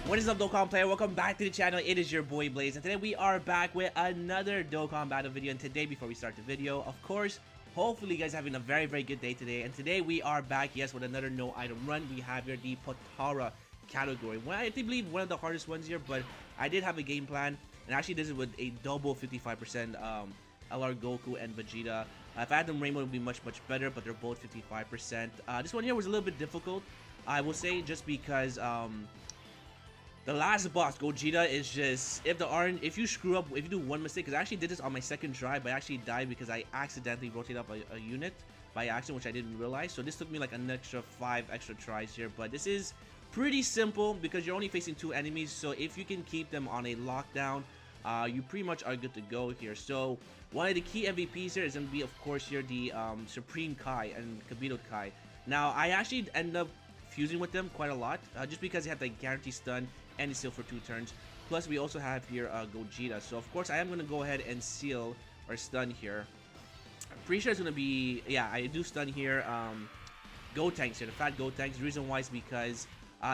What is up, Dokkan player? Welcome back to the channel. It is your boy Blaze, and today we are back with another Dokkan battle video. And today, before we start the video, of course, hopefully you guys are having a very good day today. And today we are back, yes, with another no item run. We have here the Potara category. Well, I believe one of the hardest ones here, but I did have a game plan, and actually this is with a double 55% LR Goku and Vegeta. If I had them Rainbow, it would be much better, but they're both 55%. This one here was a little bit difficult, I will say, just because the last boss, Gogeta, is just, if you screw up, if you do one mistake, because I actually did this on my second try, but I actually died because I accidentally rotated up a unit by accident, which I didn't realize. So this took me like an extra 5 extra tries here, but this is pretty simple because you're only facing 2 enemies. So if you can keep them on a lockdown, you pretty much are good to go here. So one of the key MVPs here is going to be, of course, here the Supreme Kai and Kabito Kai. Now, I actually end up fusing with them quite a lot, just because they have the guarantee stun and it's seal for 2 turns. Plus, we also have here Gogeta. So, of course, I am going to go ahead and seal or stun here. I'm pretty sure it's going to be, yeah, I do stun here. Gotenks here, the fat Gotenks. The reason why is because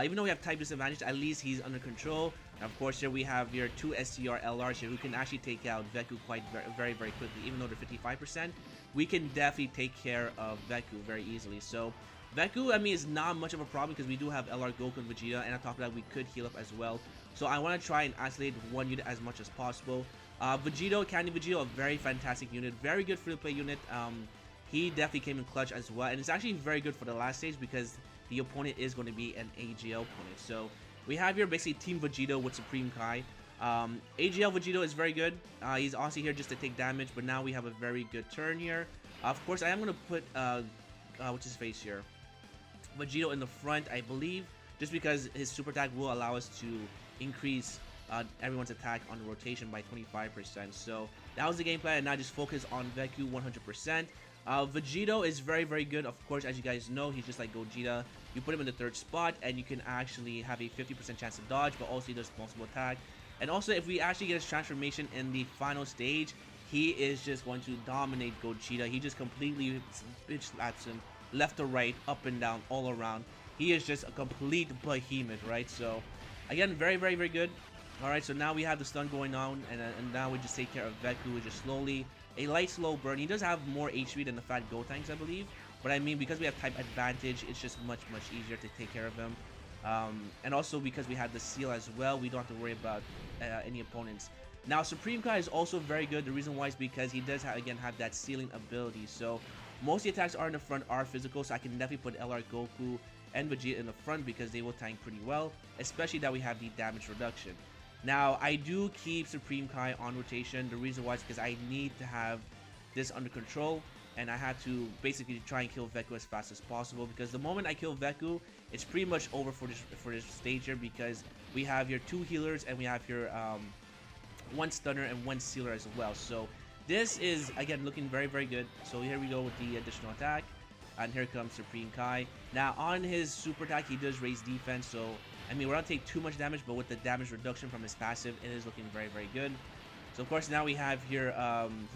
even though we have type disadvantage, at least he's under control. And of course, here we have your 2 STR LRs here who can actually take out Veku quite very quickly. Even though they're 55%, we can definitely take care of Veku very easily. So Veku, I mean, is not much of a problem because we do have LR Goku and Vegeta, and on top of that, we could heal up as well. So I want to try and isolate one unit as much as possible. Vegito, Candy Vegito, a very fantastic unit, very good free-to-play unit. He definitely came in clutch as well, and it's actually very good for the last stage because the opponent is going to be an AGL opponent. So we have here basically Team Vegito with Supreme Kai. AGL Vegito is very good. He's honestly here just to take damage, but now we have a very good turn here. Of course, I am going to put, what's his face here? Vegito in the front, I believe, just because his super attack will allow us to increase everyone's attack on the rotation by 25%. So that was the game plan, and now just focus on Veku 100%. Vegito is very good. Of course, as you guys know, he's just like Gogeta. You put him in the 3rd spot, and you can actually have a 50% chance to dodge, but also he does multiple attack. And also, if we actually get his transformation in the final stage, he is just going to dominate Gogeta. He just completely bitch slaps him left to right, up and down, all around. He is just a complete behemoth, right? So again, very good. All right, so now we have the stun going on, and now we just take care of Veku, which is slowly a light slow burn. He does have more HP than the fat Gotenks, I believe, but I mean, because we have type advantage, it's just much easier to take care of him. And also because we have the seal as well, we don't have to worry about any opponents. Now, Supreme Kai is also very good. The reason why is because he does again have that sealing ability. So most of the attacks are in the front are physical, so I can definitely put LR Goku and Vegeta in the front because they will tank pretty well, especially that we have the damage reduction. Now, I do keep Supreme Kai on rotation. The reason why is because I need to have this under control, and I had to basically try and kill Veku as fast as possible, because the moment I kill Veku, it's pretty much over for this stage here, because we have your 2 healers and we have your 1 stunner and 1 sealer as well. So this is, again, looking very good. So here we go with the additional attack. And here comes Supreme Kai. Now, on his super attack, he does raise defense. So, I mean, we're not taking too much damage, but with the damage reduction from his passive, it is looking very good. So, of course, now we have here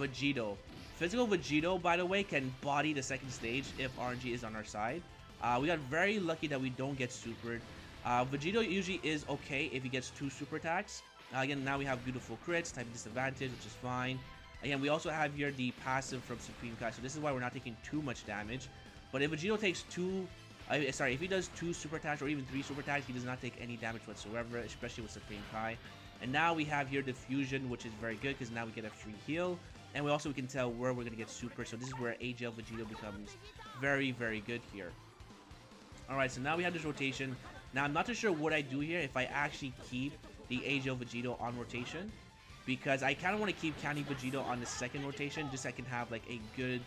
Vegito. Physical Vegito, by the way, can body the 2nd stage if RNG is on our side. We got very lucky that we don't get supered. Vegito usually is okay if he gets 2 super attacks. Again, now we have beautiful crits, type disadvantage, which is fine. Again, we also have here the passive from Supreme Kai, so this is why we're not taking too much damage. But if Vegito takes if he does 2 super attacks or even 3 super attacks, he does not take any damage whatsoever, especially with Supreme Kai. And now we have here the fusion, which is very good because now we get a free heal, and we can tell where we're gonna get super. So this is where AGL Vegito becomes very good here. All right, so now we have this rotation. Now I'm not too sure what I do here, if I actually keep the AGL Vegito on rotation, because I kind of want to keep Candy Vegito on the 2nd rotation, just so I can have like a good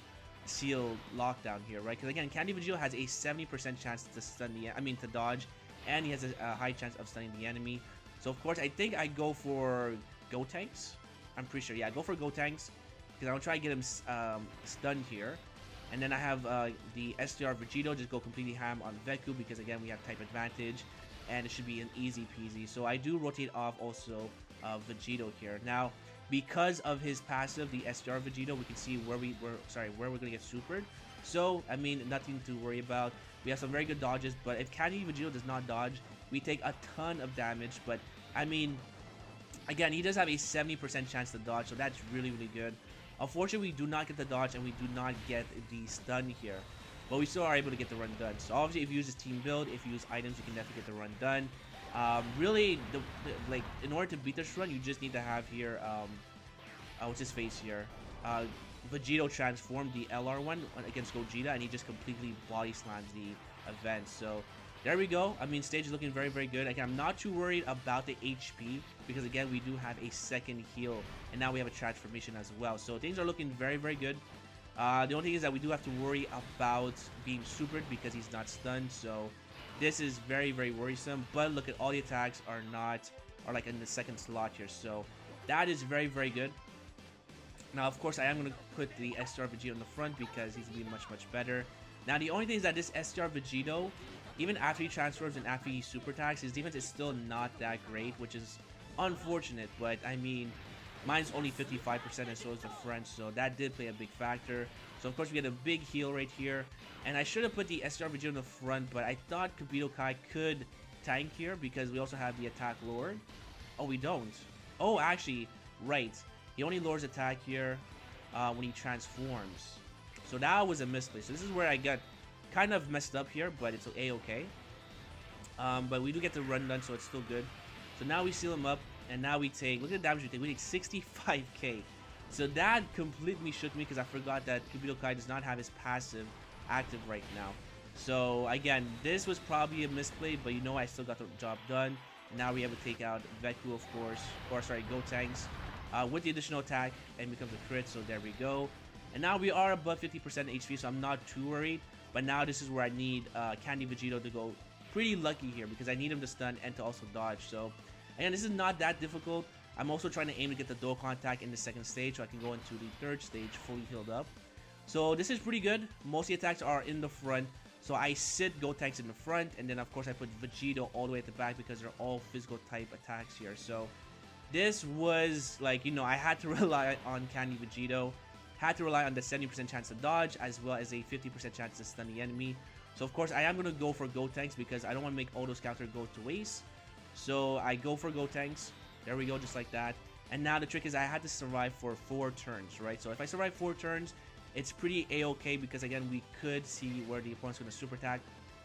seal lockdown here, right? Because again, Candy Vegito has a 70% chance to stun to dodge, and he has a high chance of stunning the enemy. So of course, I think I go for Gotenks. I'm pretty sure, yeah, I go for Gotenks because I'll try to get him stunned here. And then I have the STR Vegito just go completely ham on Veku because again, we have type advantage, and it should be an easy peasy. So I do rotate off also Vegito here. Now, because of his passive, the STR Vegito, we can see where we're gonna get supered. So I mean, nothing to worry about. We have some very good dodges, but if Candy Vegito does not dodge, we take a ton of damage. But I mean, again, he does have a 70% chance to dodge, so that's really, really good. Unfortunately, we do not get the dodge and we do not get the stun here. But we still are able to get the run done. So obviously, if you use his team build, if you use items, you can definitely get the run done. Really, like in order to beat this run, you just need to have here, what's his face here? Vegito transform the LR one against Gogeta, and he just completely body slams the event. So there we go. I mean, stage is looking very, very good. Again, I'm not too worried about the HP because, again, we do have a second heal, and now we have a transformation as well. So things are looking very, very good. The only thing is that we do have to worry about being supered because he's not stunned. So this is very, very worrisome. But look at all the attacks are like in the second slot here. So that is very, very good. Now, of course, I am going to put the STR Vegito in the front because he's being much, much better. Now, the only thing is that this STR Vegito, even after he transfers and after he super attacks, his defense is still not that great, which is unfortunate. But, I mean, mine's only 55% and so is the front, so that did play a big factor. So, of course, we get a big heal right here. And I should have put the STR Vegito in the front, but I thought Kabuto Kai could tank here because we also have the attack lowered. Oh, we don't. Oh, actually, right. He only lowers attack here when he transforms. So that was a misplay. So this is where I got kind of messed up here, but it's a-okay. But we do get the run done, so it's still good. So now we seal him up, and now we take, look at the damage we take. We take 65k. So that completely shook me because I forgot that Kabuto Kai does not have his passive active right now. So again, this was probably a misplay, but you know I still got the job done. Now we have to take out Veku, of course, or sorry, Gotenks. With the additional attack and becomes a crit, so there we go. And now we are above 50% HP, so I'm not too worried. But now this is where I need Candy Vegito to go pretty lucky here because I need him to stun and to also dodge. So again, this is not that difficult. I'm also trying to aim to get the Dokkan attack in the second stage so I can go into the third stage fully healed up. So this is pretty good. Most of the attacks are in the front. So I sit Gotenks in the front, and then of course I put Vegito all the way at the back because they're all physical type attacks here. So this was like, you know, I had to rely on Candy Vegito, had to rely on the 70% chance to dodge as well as a 50% chance to stun the enemy. So of course I am going to go for Gotenks because I don't want to make all those counter go to waste. So I go for Gotenks. There we go, just like that. And now the trick is I had to survive for 4 turns, right? So if I survive 4 turns, it's pretty a-okay because again, we could see where the opponent's going to super attack.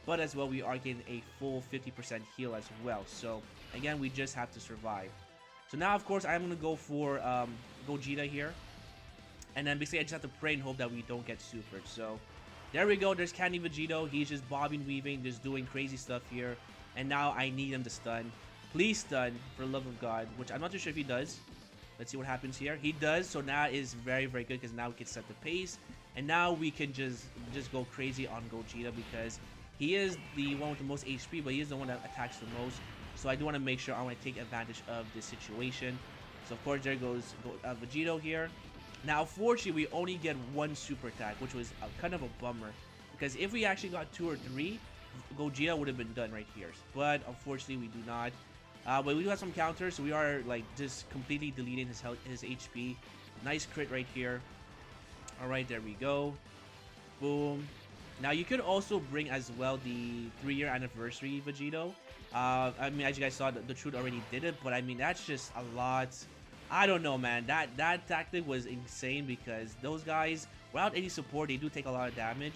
But as well, we are getting a full 50% heal as well. So again, we just have to survive. So now, of course, I'm going to go for Gogeta here. And then basically, I just have to pray and hope that we don't get supered. So there we go. There's Candy Vegito. He's just bobbing, weaving, just doing crazy stuff here. And now I need him to stun. Please stun, for the love of God, which I'm not too sure if he does. Let's see what happens here. He does, so now is very, very good because now we can set the pace. And now we can just go crazy on Gogeta because he is the one with the most HP, but he is the one that attacks the most. So I do want to make sure I want to take advantage of this situation. So of course there goes Vegito here. Now fortunately we only get 1 super attack, which was kind of a bummer. Because if we actually got 2 or 3, Gogeta would have been done right here. But unfortunately we do not. But we do have some counters, so we are like just completely deleting his HP. Nice crit right here. Alright, there we go. Boom. Now you could also bring as well the 3-year anniversary Vegito. I mean, as you guys saw, the Truth already did it, but I mean, that's just a lot. I don't know, man. That tactic was insane because those guys, without any support, they do take a lot of damage,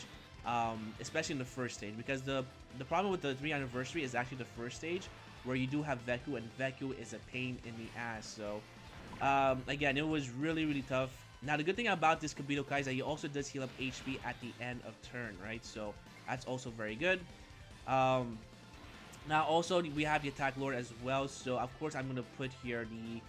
especially in the first stage. Because the problem with the 3 anniversary is actually the first stage, where you do have Veku, and Veku is a pain in the ass. So, again, it was really, really tough. Now, the good thing about this Kabuto Kai is that he also does heal up HP at the end of turn, right? So, that's also very good. Now, also, we have the attack lord as well. So, of course, I'm going to put here the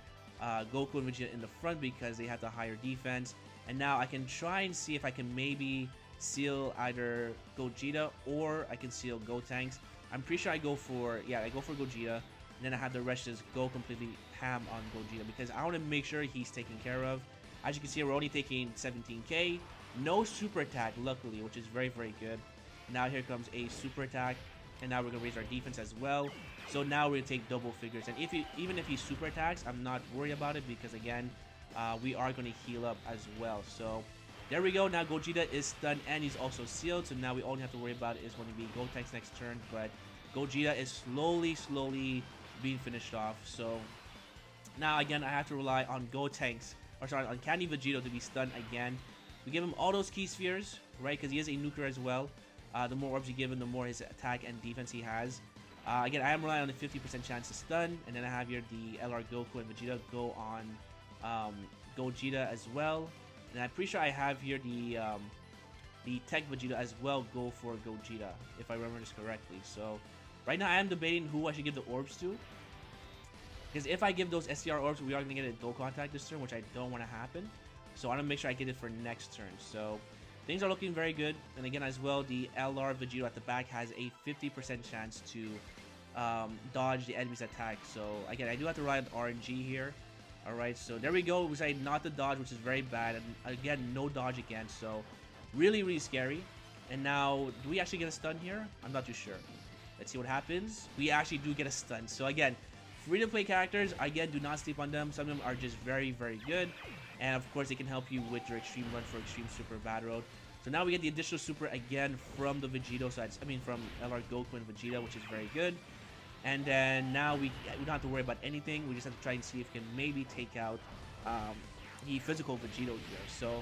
Goku and Vegeta in the front because they have the higher defense. And now I can try and see if I can maybe seal either Gogeta or I can seal Gotenks. I'm pretty sure I go for Gogeta. And then I have the rest just go completely ham on Gogeta because I want to make sure he's taken care of. As you can see, we're only taking 17k. No super attack, luckily, which is very, very good. Now here comes a super attack. And now we're going to raise our defense as well. So now we're going to take double figures. And even if he super attacks, I'm not worried about it because, again, we are going to heal up as well. So there we go. Now Gogeta is stunned and he's also sealed. So now we only have to worry about is going to be Gotenks next turn. But Gogeta is slowly being finished off. So now again, I have to rely on Gotenks, or sorry, on Candy Vegito to be stunned again. We give him all those key spheres, right? Because he is a nuker as well. The more orbs you give him, the more his attack and defense he has. Again, I am relying on a 50% chance to stun, and then I have here the LR Goku and Vegeta go on Gogeta as well. And I'm pretty sure I have here the Tech Vegeta as well go for Gogeta, if I remember this correctly. So right now I am debating who I should give the orbs to. Because if I give those SCR orbs, we are going to get a Dokkan attack this turn, which I don't want to happen. So I want to make sure I get it for next turn. So things are looking very good. And again, as well, the LR Vegito at the back has a 50% chance to dodge the enemy's attack. So again, I do have to rely on RNG here. Alright, so there we go. We decided not to dodge, which is very bad. And again, no dodge again. So really scary. And now, do we actually get a stun here? I'm not too sure. Let's see what happens. We actually do get a stun. So again, free-to-play characters, again, do not sleep on them. Some of them are just very good. And of course, they can help you with your Extreme Run for Extreme Super Battle Road. So now we get the additional super again from the Vegito side. I mean, from LR Goku and Vegeta, which is very good. And then now we don't have to worry about anything. We just have to try and see if we can maybe take out the physical Vegito here. So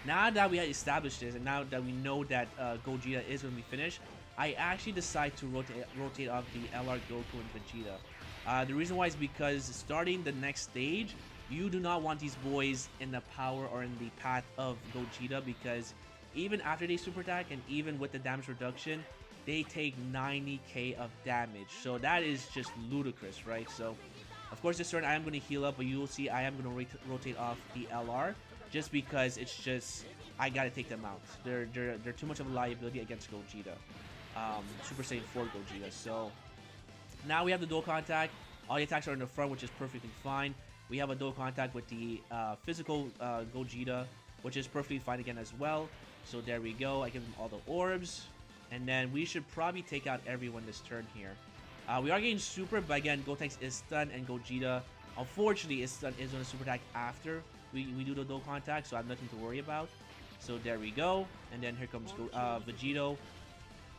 now that we have established this, and now that we know that Gogeta is going to be finished, I actually decide to rotate off the LR Goku and Vegeta. The reason why is because starting the next stage, you do not want these boys in the power or in the path of Gogeta, because even after they super attack and even with the damage reduction, they take 90k of damage. So that is just ludicrous, right? So of course this turn I am going to heal up, but you will see I am going to rotate off the LR just because it's just, I got to take them out. They're too much of a liability against Gogeta. Super Saiyan 4 Gogeta. So now we have the dual contact. All the attacks are in the front, which is perfectly fine. We have a dual contact with the physical Gogeta, which is perfectly fine again as well. So there we go. I give them all the orbs. And then we should probably take out everyone this turn here. We are getting super, but again, Gotenks is stunned, and Gogeta, unfortunately, is going to super attack after we do the dual contact, so I have nothing to worry about. So there we go. And then here comes Vegito.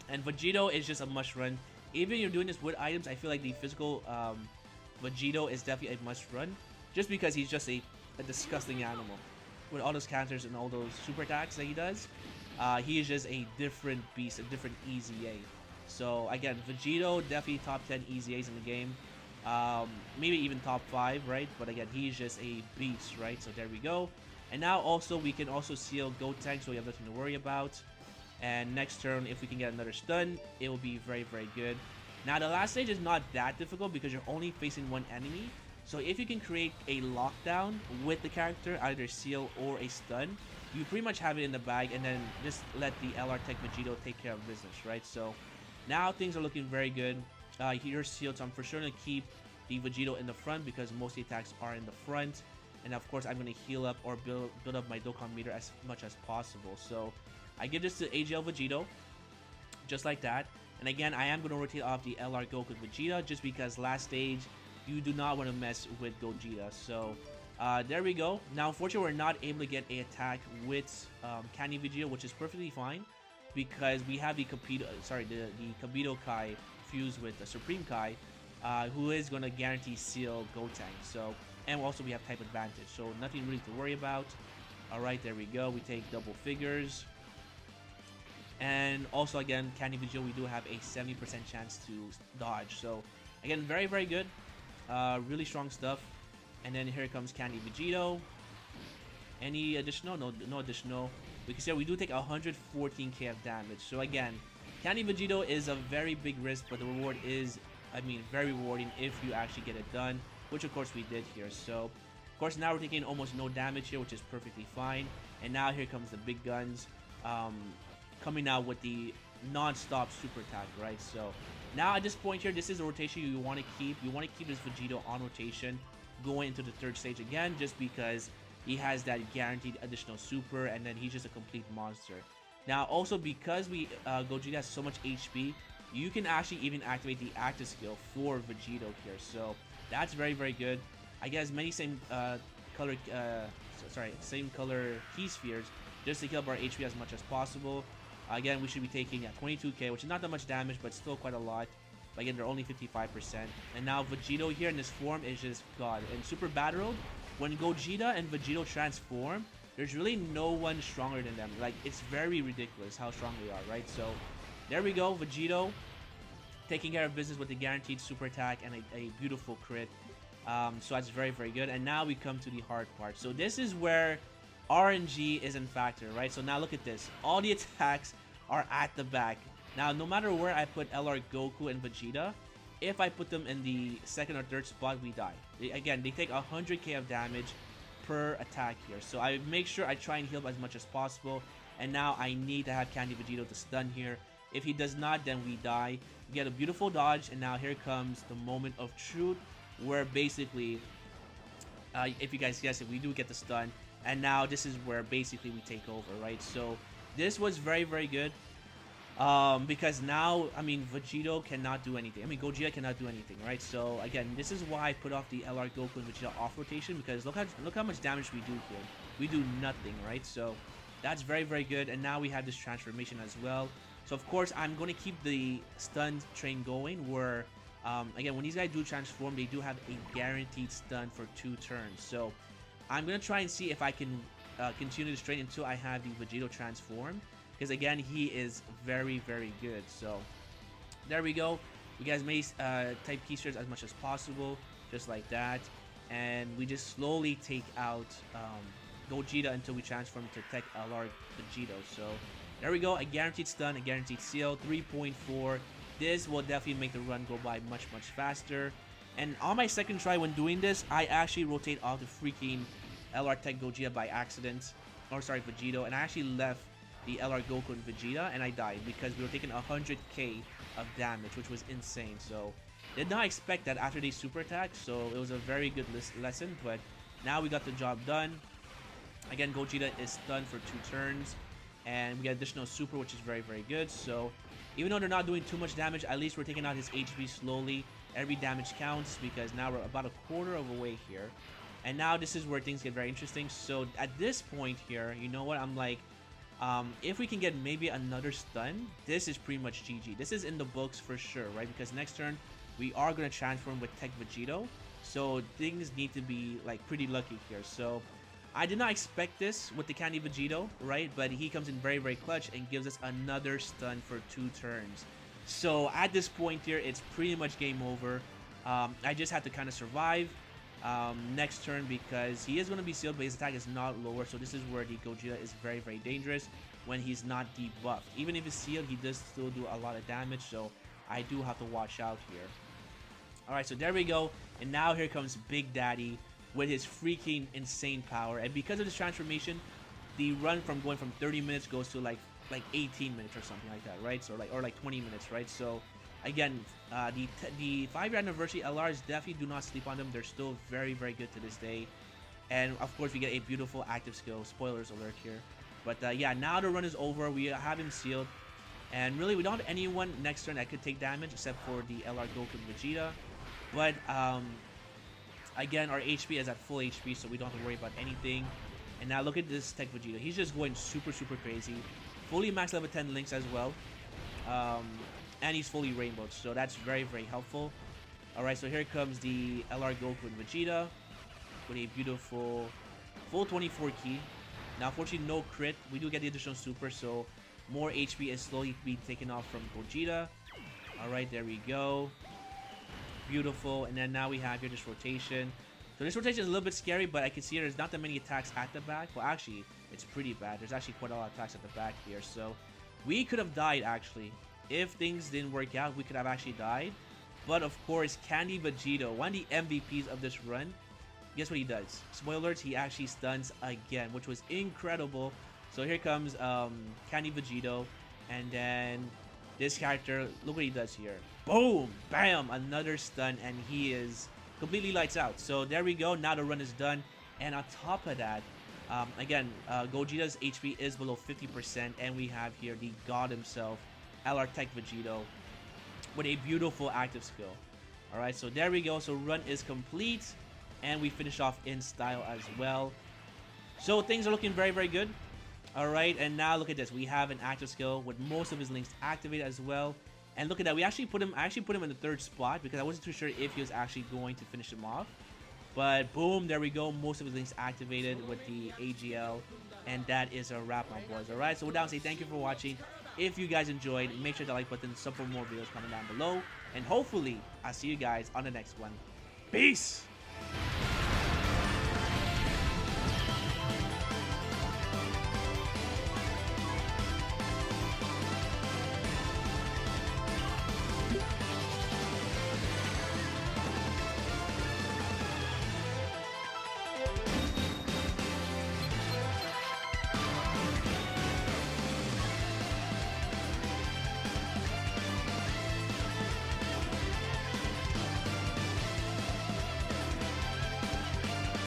And Vegito is just a must run. Even if you're doing this with items, I feel like the physical Vegito is definitely a must run, just because he's just a disgusting animal. With all those counters and all those super attacks that he does, he is just a different beast, a different easy A. So again, Vegito definitely top 10 easy A's in the game. Maybe even top 5, right? But again, he's just a beast, right? So there we go. And now also we can also seal Gotenks, so we have nothing to worry about. And next turn, if we can get another stun, it will be very good. Now the last stage is not that difficult because you're only facing one enemy. So if you can create a lockdown with the character, either seal or a stun, you pretty much have it in the bag, and then just let the LR Tech Vegito take care of business, right? So now things are looking very good. You're sealed, so I'm for sure going to keep the Vegito in the front because most of the attacks are in the front. And of course, I'm going to heal up or build up my Dokkan meter as much as possible. So I give this to AGL Vegito, just like that. And again, I am going to rotate off the LR Goku Vegeta just because last stage, you do not want to mess with Gogeta. So there we go. Now, unfortunately, we're not able to get an attack with Candy Vegeta, which is perfectly fine because we have the Kabuto Kai fused with the Supreme Kai, who is going to guarantee seal Gotenks. So, and also we have type advantage, so nothing really to worry about. All right, there we go. We take double figures. And also, again, Candy Vegeta, we do have a 70% chance to dodge. So, again, very good. Really strong stuff. And then here comes Candy Vegito. Any additional? No additional. We can see we do take 114k of damage. So, again, Candy Vegito is a very big risk, but the reward is, I mean, very rewarding if you actually get it done, which, of course, we did here. So, of course, now we're taking almost no damage here, which is perfectly fine. And now here comes the big guns. Coming out with the non-stop super attack, right? So now at this point here, this is a rotation you want to keep. You want to keep this Vegito on rotation going into the third stage again, just because he has that guaranteed additional super, and then he's just a complete monster. Now also because Gogeta has so much HP, you can actually even activate the active skill for Vegito here. So that's very good. I guess many same color key spheres just to kill up our HP as much as possible. Again, we should be taking 22k, which is not that much damage, but still quite a lot. But again, they're only 55%. And now Vegito here in this form is just God. And Super Battle, when Gogeta and Vegito transform, there's really no one stronger than them. Like, it's very ridiculous how strong they are, right? So, there we go. Vegito taking care of business with the guaranteed super attack and a beautiful crit. So that's very, very good. And now we come to the hard part. So this is where RNG is in factor, right? So now look at this. All the attacks are at the back. Now, no matter where I put LR Goku and Vegeta, if I put them in the second or third spot, we die. Again, they take 100k of damage per attack here. So I make sure I try and heal as much as possible. And now I need to have Candy Vegito to stun here. If he does not, then we die. We get a beautiful dodge, and now here comes the moment of truth, where basically, if you guys guess it, we do get the stun. And now this is where basically we take over, right? So this was very, very good. Because now, I mean, Vegito cannot do anything. I mean, Gogeta cannot do anything, right? So again, this is why I put off the LR Goku and Vegeta off rotation, because look how much damage we do here. We do nothing, right? So that's very, very good. And now we have this transformation as well. So of course, I'm going to keep the stun train going, where again, when these guys do transform, they do have a guaranteed stun for 2 turns. So I'm going to try and see if I can continue this train until I have the Vegito transform. Because again, he is very, very good. So there we go. You guys may type keystrokes as much as possible, just like that. And we just slowly take out Gogeta until we transform to Tech LR Vegito. So there we go. A guaranteed stun, a guaranteed seal, 3.4. This will definitely make the run go by much, much faster. And on my second try when doing this, I actually rotate off the freaking LR Tech Gogeta by accident. Or sorry, Vegito. And I actually left the LR Goku and Vegeta, and I died because we were taking 100k of damage, which was insane. So did not expect that after the super attack, so it was a very good lesson. But now we got the job done. Again, Gogeta is stunned for 2 turns, and we get additional super, which is very, very good. So even though they're not doing too much damage, at least we're taking out his HP slowly. Every damage counts, because now we're about a quarter of a way here. And now this is where things get very interesting. So at this point here, you know what, I'm like, if we can get maybe another stun, this is pretty much GG. This is in the books for sure, right? Because next turn, we are going to transform with Tech Vegito. So things need to be like pretty lucky here. So I did not expect this with the Candy Vegito, right? But he comes in very, very clutch and gives us another stun for 2 turns. So at this point here, it's pretty much game over. I just had to kind of survive next turn, because he is going to be sealed, but his attack is not lower. So this is where the Gogeta is very, very dangerous when he's not debuffed. Even if he's sealed, he does still do a lot of damage, so I do have to watch out here. Alright, so there we go. And now here comes Big Daddy with his freaking insane power. And because of this transformation, the run from going from 30 minutes goes to like 18 minutes or something like that, right? So like 20 minutes, right? So again, the 5-year anniversary LRs, definitely do not sleep on them. They're still very, very good to this day. And of course, we get a beautiful active skill. Spoilers alert here. But yeah, now the run is over. We have him sealed. And really, we don't have anyone next turn that could take damage except for the LR Goku and Vegeta. But again, our HP is at full HP, so we don't have to worry about anything. And now look at this Tech Vegeta. He's just going super, super crazy. Fully max level 10 links as well. And he's fully rainbowed, so that's very, very helpful. Alright, so here comes the LR Goku and Vegeta with a beautiful full 24 key. Now, unfortunately, no crit. We do get the additional super, so more HP is slowly being taken off from Gogeta. Alright, there we go. Beautiful. And then now we have here this rotation. So this rotation is a little bit scary, but I can see there's not that many attacks at the back. Well, actually, it's pretty bad. There's actually quite a lot of attacks at the back here. So we could have died, actually. If things didn't work out, we could have actually died. But of course, Candy Vegito, one of the MVPs of this run, guess what he does? Spoilers, he actually stuns again, which was incredible. So here comes Candy Vegito, and then this character, look what he does here. Boom! Bam! Another stun, and he is completely lights out. So there we go, now the run is done. And on top of that, again, Gogeta's HP is below 50%, and we have here the god himself, LR Tech Vegito, with a beautiful active skill. Alright, so there we go. So run is complete, and we finish off in style as well. So things are looking very, very good. Alright, and now look at this. We have an active skill with most of his links activated as well. And look at that. I actually put him in the 3rd spot because I wasn't too sure if he was actually going to finish him off. But boom, there we go. Most of his links activated with the AGL. And that is a wrap, my boys. Alright, so with that, I'll say thank you for watching. If you guys enjoyed, make sure to like button, sub for more videos coming down below. And hopefully, I'll see you guys on the next one. Peace!